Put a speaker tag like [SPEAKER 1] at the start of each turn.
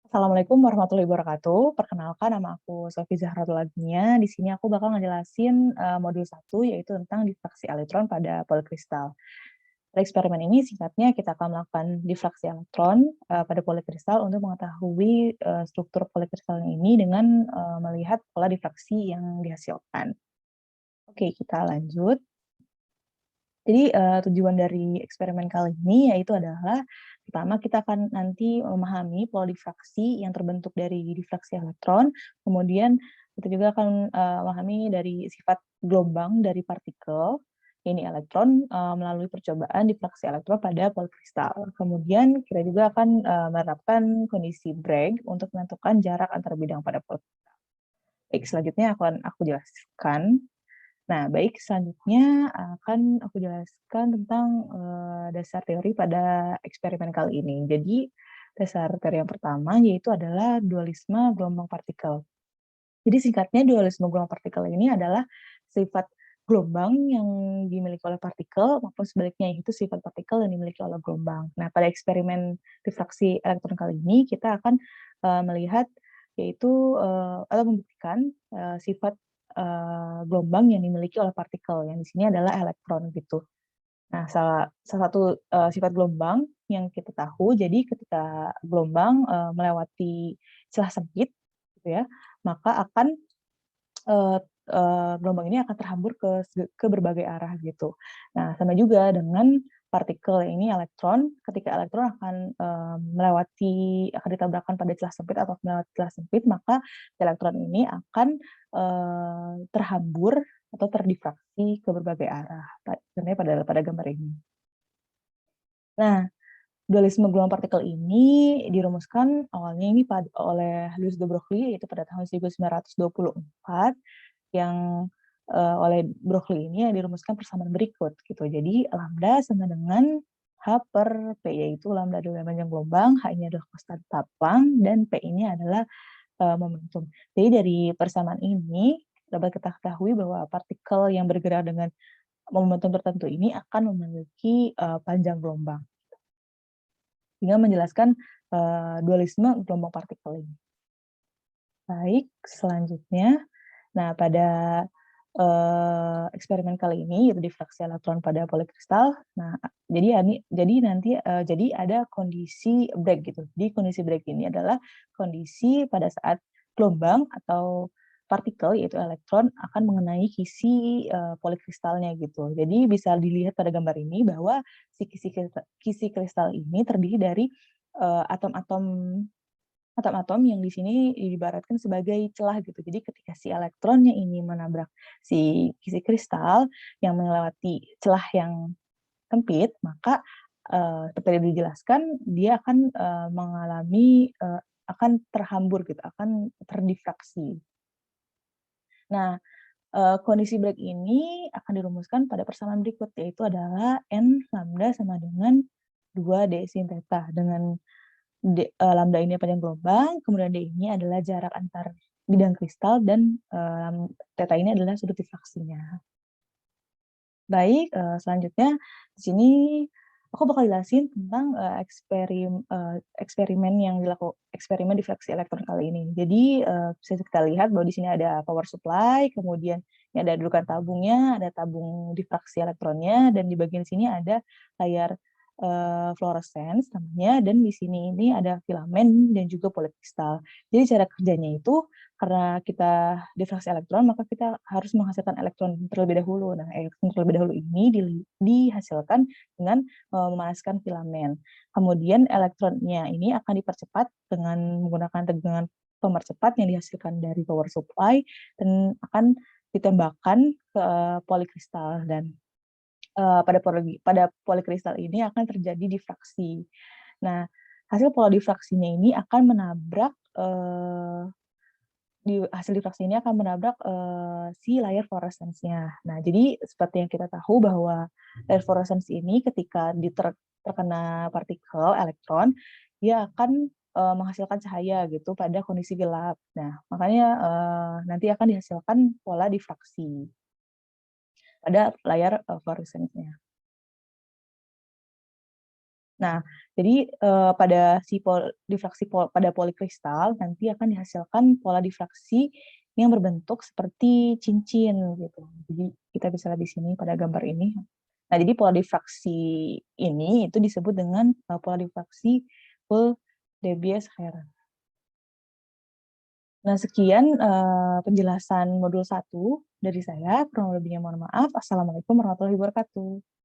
[SPEAKER 1] Assalamualaikum warahmatullahi wabarakatuh. Perkenalkan, nama aku Sofi Zahratul Agnia. Di sini aku bakal ngejelasin modul 1, yaitu tentang difraksi elektron pada polikristal. Pada eksperimen ini singkatnya kita akan melakukan difraksi elektron pada polikristal untuk mengetahui struktur polikristalnya ini dengan melihat pola difraksi yang dihasilkan. Oke, kita lanjut. Jadi tujuan dari eksperimen kali ini yaitu adalah pertama kita akan nanti memahami pola difraksi yang terbentuk dari difraksi elektron, kemudian kita juga akan memahami dari sifat gelombang dari partikel, ini elektron, melalui percobaan difraksi elektron pada polikristal. Kemudian kita juga akan menerapkan kondisi Bragg untuk menentukan jarak antar bidang pada polikristal. Baik, selanjutnya akan aku jelaskan. Nah, baik, selanjutnya akan aku jelaskan tentang dasar teori pada eksperimen kali ini. Jadi, dasar teori yang pertama yaitu adalah dualisme gelombang partikel. Jadi singkatnya dualisme gelombang partikel ini adalah sifat gelombang yang dimiliki oleh partikel maupun sebaliknya, yaitu sifat partikel yang dimiliki oleh gelombang. Nah, pada eksperimen difraksi elektron kali ini kita akan melihat yaitu atau membuktikan sifat gelombang yang dimiliki oleh partikel, yang di sini adalah elektron gitu. Nah, salah satu sifat gelombang yang kita tahu, jadi ketika gelombang melewati celah sempit, gitu ya, maka akan gelombang ini akan terhambur ke berbagai arah gitu. Nah, sama juga dengan partikel ini elektron, ketika elektron akan akan ditabrakkan pada celah sempit atau melewati celah sempit, maka elektron ini akan terhambur atau terdifraksi ke berbagai arah. Contohnya pada gambar ini. Nah, dualisme gelombang partikel ini dirumuskan awalnya ini oleh Louis de Broglie, yaitu pada tahun 1924, yang oleh Broglie ini yang dirumuskan persamaan berikut gitu. Jadi lambda sama dengan H per P, yaitu lambda adalah panjang gelombang, H ini adalah konstan tapang, dan P ini adalah momentum. Jadi dari persamaan ini dapat kita ketahui bahwa partikel yang bergerak dengan momentum tertentu ini akan memiliki panjang gelombang, sehingga menjelaskan dualisme gelombang partikel ini. Baik, selanjutnya, nah pada eksperimen kali ini yaitu difraksi elektron pada polikristal. Nah, jadi ada kondisi Bragg gitu. Jadi kondisi Bragg ini adalah kondisi pada saat gelombang atau partikel yaitu elektron akan mengenai kisi polikristalnya gitu. Jadi bisa dilihat pada gambar ini bahwa si kisi kristal ini terdiri dari atom-atom atom-atom yang di sini diibaratkan sebagai celah gitu. Jadi ketika si elektronnya ini menabrak si kisi kristal yang melewati celah yang sempit, maka seperti yang dijelaskan dia akan mengalami akan terhambur gitu, akan terdifraksi. Nah, kondisi Bragg ini akan dirumuskan pada persamaan berikut, yaitu adalah N lambda sama dengan 2 D sin theta, dengan lambda ini panjang gelombang, kemudian D ini adalah jarak antar bidang kristal, dan theta ini adalah sudut difraksinya. Baik, selanjutnya di sini aku bakal jelasin tentang eksperimen difraksi elektron kali ini. Jadi bisa kita lihat bahwa di sini ada power supply, kemudian ini ada dudukan tabungnya, ada tabung difraksi elektronnya, dan di bagian sini ada layar fluorescence namanya, dan di sini ini ada filamen dan juga polikristal. Jadi cara kerjanya itu karena kita difraksi elektron, maka kita harus menghasilkan elektron terlebih dahulu. Nah, elektron terlebih dahulu ini dihasilkan dengan memanaskan filamen. Kemudian elektronnya ini akan dipercepat dengan menggunakan tegangan pemercepat yang dihasilkan dari power supply, dan akan ditembakkan ke polikristal, dan pada polikristal ini akan terjadi difraksi. Nah, hasil pola difraksinya ini akan menabrak hasil difraksi ini akan menabrak si layar fluorescence-nya. Nah, jadi seperti yang kita tahu bahwa layar fluorescence ini ketika terkena partikel elektron, dia akan menghasilkan cahaya gitu pada kondisi gelap. Nah, makanya nanti akan dihasilkan pola difraksi pada layar fluorescence-nya. Nah, jadi, pada si difraksi pada polikristal nanti akan dihasilkan pola difraksi yang berbentuk seperti cincin gitu. Jadi kita bisa lihat di sini pada gambar ini. Nah, jadi pola difraksi ini itu disebut dengan, pola difraksi full Debye-Scherrer. Nah, sekian, penjelasan modul 1 dari saya, kurang lebihnya mohon maaf. Assalamualaikum warahmatullahi wabarakatuh.